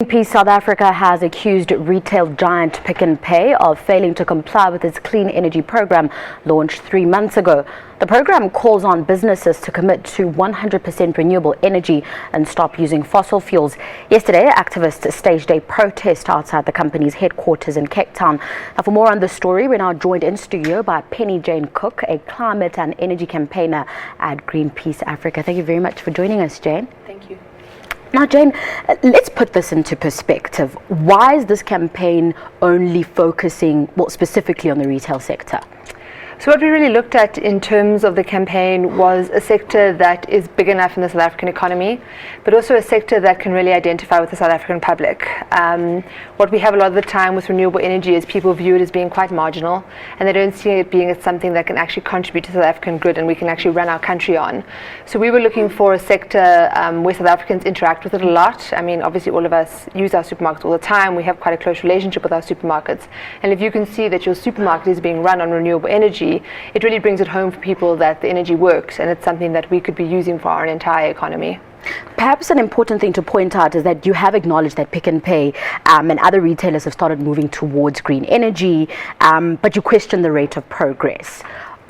Greenpeace South Africa has accused retail giant Pick n Pay of failing to comply with its clean energy program launched 3 months ago. The program calls on businesses to commit to 100% renewable energy and stop using fossil fuels. Yesterday, activists staged a protest outside the company's headquarters in Cape Town. Now, for more on this story, we're now joined in studio by Penny-Jane Cooke, a climate and energy campaigner at Greenpeace Africa. Thank you very much for joining us, Jane. Thank you. Now, Jane, let's put this into perspective. Why is this campaign only focusing, specifically on the retail sector? So what we really looked at in terms of the campaign was a sector that is big enough in the South African economy, but also a sector that can really identify with the South African public. What we have a lot of the time with renewable energy is people view it as being quite marginal, and they don't see it being as something that can actually contribute to the South African grid and we can actually run our country on. So we were looking for a sector where South Africans interact with it a lot. I mean, obviously all of us use our supermarkets all the time. We have quite a close relationship with our supermarkets. And if you can see that your supermarket is being run on renewable energy, it really brings it home for people that the energy works, and it's something that we could be using for our entire economy. Perhaps an important thing to point out is that you have acknowledged that Pick n Pay and other retailers have started moving towards green energy, but you question the rate of progress.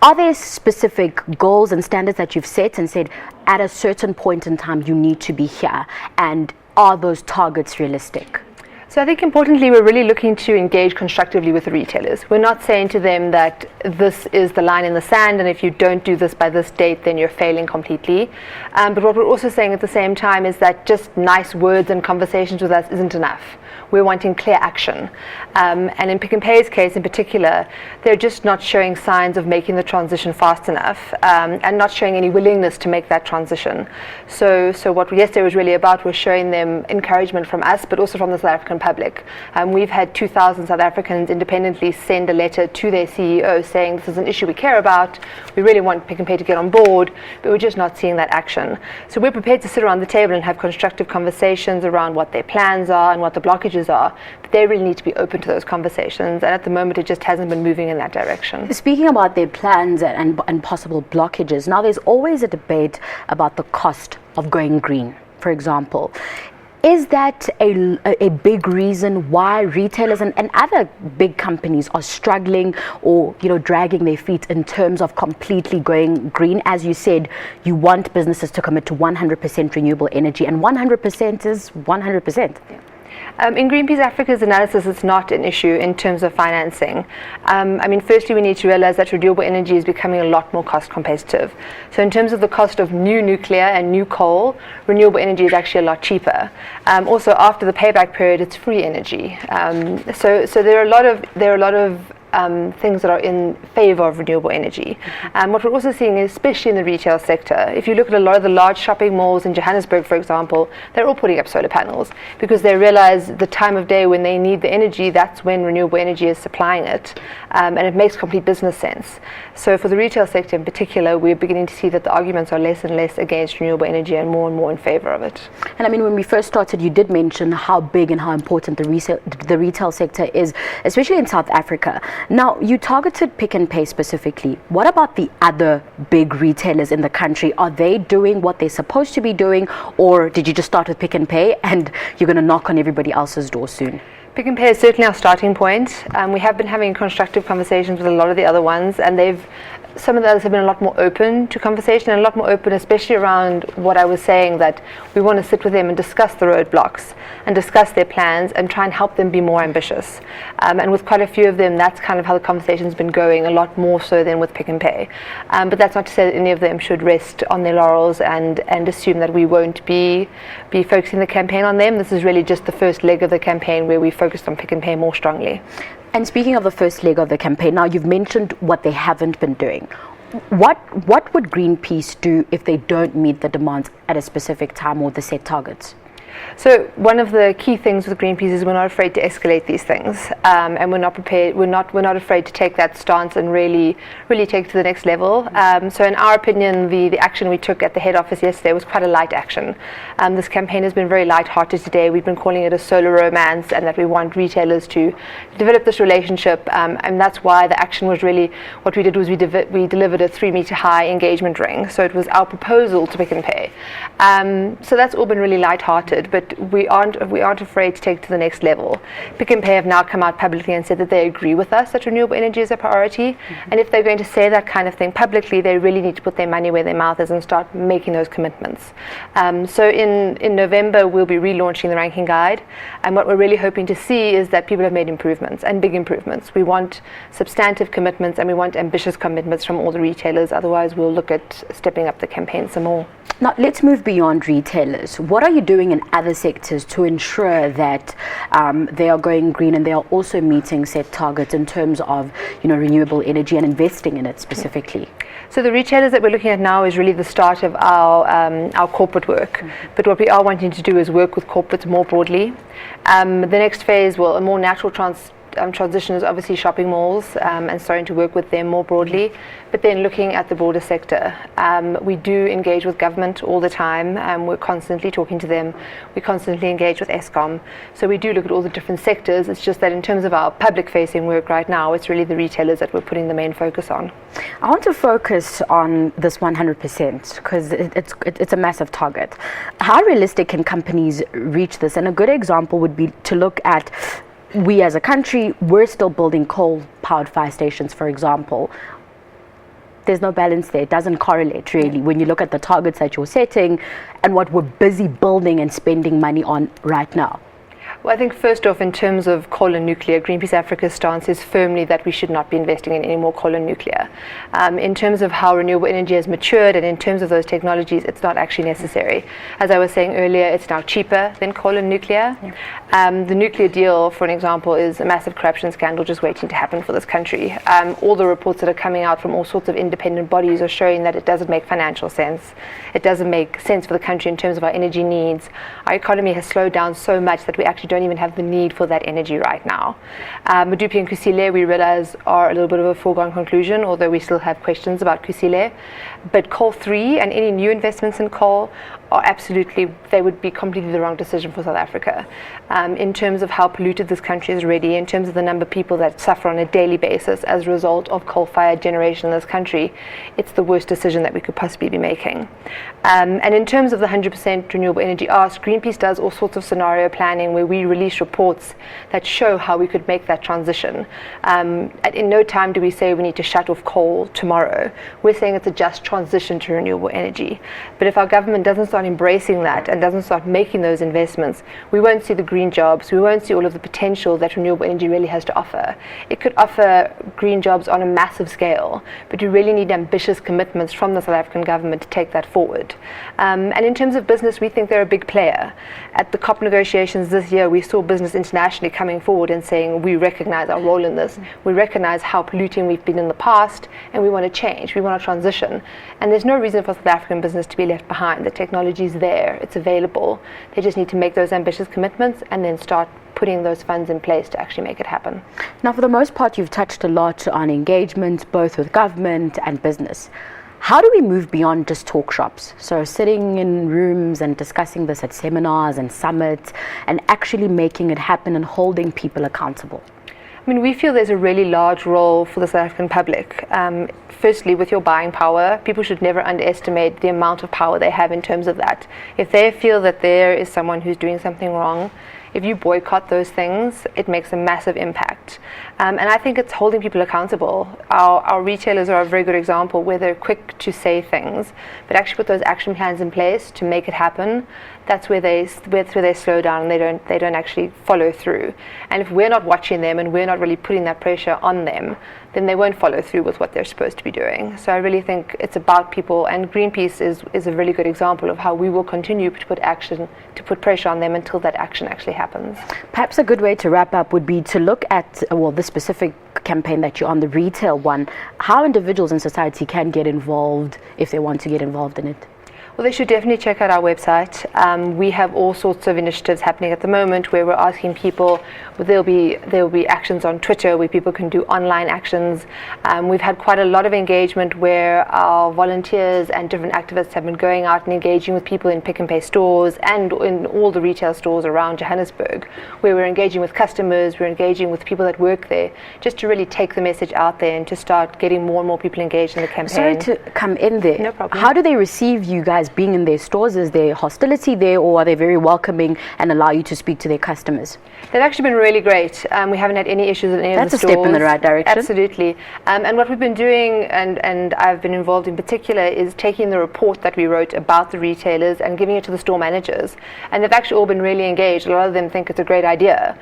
Are there specific goals and standards that you've set and said at a certain point in time you need to be here, and are those targets realistic? So I think importantly, we're really looking to engage constructively with the retailers. We're not saying to them that this is the line in the sand and if you don't do this by this date, then you're failing completely. But what we're also saying at the same time is that just nice words and conversations with us isn't enough. We're wanting clear action. And in Pick n Pay's case in particular, they're just not showing signs of making the transition fast enough and not showing any willingness to make that transition. So what yesterday was really about was showing them encouragement from us, but also from the South African public. We've had 2,000 South Africans independently send a letter to their CEO saying this is an issue we care about, we really want Pick n Pay to get on board, but we're just not seeing that action. So we're prepared to sit around the table and have constructive conversations around what their plans are and what the blockages are, but they really need to be open to those conversations, and at the moment it just hasn't been moving in that direction. Speaking about their plans and possible blockages, now there's always a debate about the cost of going green, for example. Is that a big reason why retailers and other big companies are struggling or dragging their feet in terms of completely going green? As you said, you want businesses to commit to 100% renewable energy, and 100% is 100%. Yeah. In Greenpeace Africa's analysis, it's not an issue in terms of financing. I mean, firstly, we need to realize that renewable energy is becoming a lot more cost competitive. So in terms of the cost of new nuclear and new coal, renewable energy is actually a lot cheaper. Also, after the payback period, it's free energy. So there are a lot of things that are in favor of renewable energy. What we're also seeing is, especially in the retail sector, if you look at a lot of the large shopping malls in Johannesburg, for example, they're all putting up solar panels because they realize the time of day when they need the energy, that's when renewable energy is supplying it, and it makes complete business sense. So for the retail sector in particular, we're beginning to see that the arguments are less and less against renewable energy and more in favor of it. And I mean, when we first started, you did mention how big and how important the retail sector is, especially in South Africa. Now, you targeted Pick n Pay specifically. What about the other big retailers in the country? Are they doing what they're supposed to be doing, or did you just start with Pick n Pay and you're going to knock on everybody else's door soon? Pick n Pay is certainly our starting point. We have been having constructive conversations with a lot of the other ones, and some of the others have been a lot more open to conversation and a lot more open, especially around what I was saying, that we want to sit with them and discuss the roadblocks and discuss their plans and try and help them be more ambitious. And with quite a few of them, that's kind of how the conversation's been going, a lot more so than with Pick n Pay. But that's not to say that any of them should rest on their laurels and assume that we won't be focusing the campaign on them. This is really just the first leg of the campaign where we focused on Pick n Pay more strongly. And speaking of the first leg of the campaign, now you've mentioned what they haven't been doing. What would Greenpeace do if they don't meet the demands at a specific time or the set targets? So one of the key things with Greenpeace is we're not afraid to escalate these things, and we're not prepared. We're not afraid to take that stance and really take it to the next level. So in our opinion, the action we took at the head office yesterday was quite a light action. This campaign has been very light-hearted today. We've been calling it a solar romance, and that we want retailers to develop this relationship, and that's why the action was really, what we did was we delivered a 3-meter-high engagement ring. So it was our proposal to Pick n Pay. So that's all been really light-hearted. started, but we aren't afraid to take it to the next level. Pick n Pay have now come out publicly and said that they agree with us that renewable energy is a priority, and if they're going to say that kind of thing publicly, they really need to put their money where their mouth is and start making those commitments. So in November, we'll be relaunching the ranking guide, and what we're really hoping to see is that people have made improvements, and big improvements. We want substantive commitments, and we want ambitious commitments from all the retailers. Otherwise, we'll look at stepping up the campaign some more. Now, let's move beyond retailers. What are you doing in other sectors to ensure that they are going green and they are also meeting set targets in terms of, renewable energy and investing in it specifically? So the retailers that we're looking at now is really the start of our corporate work. But what we are wanting to do is work with corporates more broadly. The next phase, a more natural transition is obviously shopping malls and starting to work with them more broadly, but then looking at the broader sector. We do engage with government all the time, we're constantly talking to them, we constantly engage with Eskom, so we do look at all the different sectors. It's just that in terms of our public facing work right now, it's really the retailers that we're putting the main focus on. I want to focus on this 100% because it's a massive target. How realistic can companies reach this? And a good example would be to look at, we as a country, we're still building coal-powered fire stations, for example. There's no balance there. It doesn't correlate, really, when you look at the targets that you're setting and what we're busy building and spending money on right now. Well, I think first off, in terms of coal and nuclear, Greenpeace Africa's stance is firmly that we should not be investing in any more coal and nuclear. In terms of how renewable energy has matured and in terms of those technologies, it's not actually necessary. As I was saying earlier, it's now cheaper than coal and nuclear. The nuclear deal, for an example, is a massive corruption scandal just waiting to happen for this country. All the reports that are coming out from all sorts of independent bodies are showing that it doesn't make financial sense. It doesn't make sense for the country in terms of our energy needs. Our economy has slowed down so much that we actually don't even have the need for that energy right now. Medupi and Kusile, we realize, are a little bit of a foregone conclusion, although we still have questions about Kusile. But coal 3 and any new investments in coal are absolutely, they would be completely the wrong decision for South Africa. In terms of how polluted this country is already, in terms of the number of people that suffer on a daily basis as a result of coal-fired generation in this country, it's the worst decision that we could possibly be making. And in terms of the 100% renewable energy ask, Greenpeace does all sorts of scenario planning where we release reports that show how we could make that transition. In no time do we say we need to shut off coal tomorrow. We're saying it's a just transition to renewable energy. But if our government doesn't start embracing that and doesn't start making those investments, we won't see the green jobs, we won't see all of the potential that renewable energy really has to offer. It could offer green jobs on a massive scale, but we really need ambitious commitments from the South African government to take that forward. And in terms of business, we think they're a big player. At the COP negotiations this year, we saw business internationally coming forward and saying we recognize our role in this, we recognize how polluting we've been in the past, and we want to change, we want to transition. And there's no reason for South African business to be left behind. The technology is there, it's available. They just need to make those ambitious commitments and then start putting those funds in place to actually make it happen. Now, for the most part, you've touched a lot on engagement, both with government and business. How do we move beyond just talk shops? So sitting in rooms and discussing this at seminars and summits and actually making it happen and holding people accountable. I mean, we feel there's a really large role for the South African public. Firstly, with your buying power, people should never underestimate the amount of power they have in terms of that. If they feel that there is someone who's doing something wrong, if you boycott those things, it makes a massive impact. And I think it's holding people accountable. Our retailers are a very good example where they're quick to say things, but actually put those action plans in place to make it happen. That's where they slow down and they don't actually follow through. And if we're not watching them and we're not really putting that pressure on them, then they won't follow through with what they're supposed to be doing. So I really think it's about people, and Greenpeace is a really good example of how we will continue to put pressure on them until that action actually happens. Perhaps a good way to wrap up would be to look at the specific campaign that you're on, the retail one, how individuals in society can get involved if they want to get involved in it. Well, they should definitely check out our website. We have all sorts of initiatives happening at the moment where we're asking people, there'll be actions on Twitter where people can do online actions. We've had quite a lot of engagement where our volunteers and different activists have been going out and engaging with people in Pick n Pay stores and in all the retail stores around Johannesburg, where we're engaging with customers, we're engaging with people that work there, just to really take the message out there and to start getting more and more people engaged in the campaign. Sorry to come in there. No problem. How do they receive you guys as being in their stores? Is there hostility there, or are they very welcoming and allow you to speak to their customers? They've actually been really great. We haven't had any issues in any of the stores. That's a step in the right direction. Absolutely. And what we've been doing, and I've been involved in particular, is taking the report that we wrote about the retailers and giving it to the store managers. And they've actually all been really engaged. A lot of them think it's a great idea.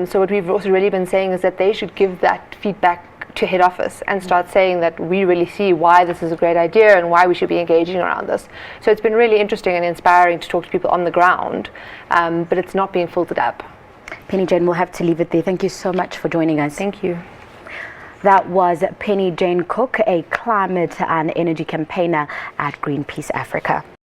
So what we've also really been saying is that they should give that feedback to head office and start saying that we really see why this is a great idea and why we should be engaging around this. So it's been really interesting and inspiring to talk to people on the ground, but it's not being filtered up. Penny-Jane, we'll have to leave it there. Thank you so much for joining us. Thank you. That was Penny-Jane Cooke, a climate and energy campaigner at Greenpeace Africa.